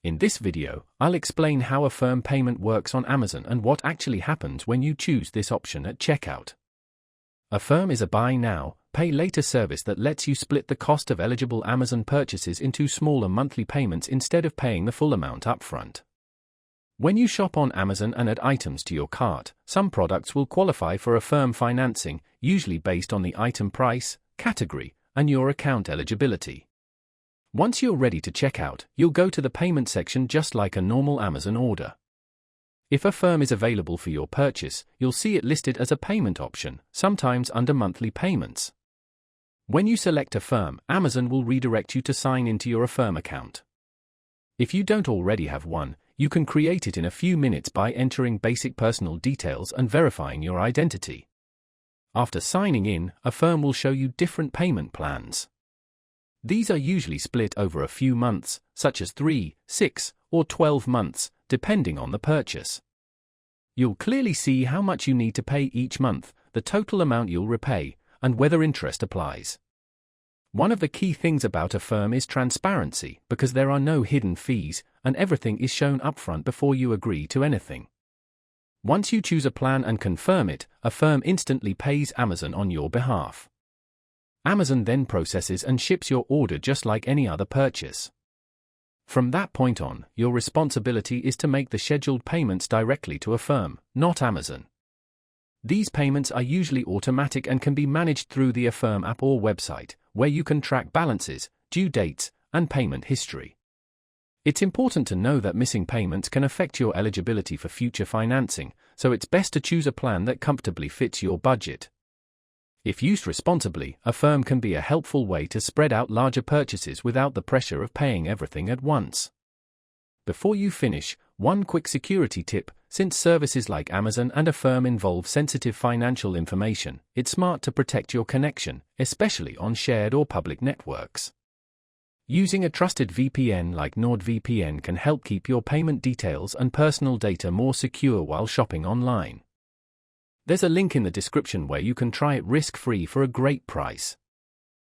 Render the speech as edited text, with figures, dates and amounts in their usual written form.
In this video, I'll explain how Affirm payment works on Amazon and what actually happens when you choose this option at checkout. Affirm is a buy now, pay later service that lets you split the cost of eligible Amazon purchases into smaller monthly payments instead of paying the full amount upfront. When you shop on Amazon and add items to your cart, some products will qualify for Affirm financing, usually based on the item price, category, and your account eligibility. Once you're ready to check out, you'll go to the payment section just like a normal Amazon order. If Affirm is available for your purchase, you'll see it listed as a payment option, sometimes under monthly payments. When you select Affirm, Amazon will redirect you to sign into your Affirm account. If you don't already have one, you can create it in a few minutes by entering basic personal details and verifying your identity. After signing in, Affirm will show you different payment plans. These are usually split over a few months, such as 3, 6, or 12 months, depending on the purchase. You'll clearly see how much you need to pay each month, the total amount you'll repay, and whether interest applies. One of the key things about Affirm is transparency, because there are no hidden fees, and everything is shown upfront before you agree to anything. Once you choose a plan and confirm it, Affirm instantly pays Amazon on your behalf. Amazon then processes and ships your order just like any other purchase. From that point on, your responsibility is to make the scheduled payments directly to Affirm, not Amazon. These payments are usually automatic and can be managed through the Affirm app or website, where you can track balances, due dates, and payment history. It's important to know that missing payments can affect your eligibility for future financing, so it's best to choose a plan that comfortably fits your budget. If used responsibly, Affirm can be a helpful way to spread out larger purchases without the pressure of paying everything at once. Before you finish, one quick security tip: since services like Amazon and Affirm involve sensitive financial information, it's smart to protect your connection, especially on shared or public networks. Using a trusted VPN like NordVPN can help keep your payment details and personal data more secure while shopping online. There's a link in the description where you can try it risk-free for a great price.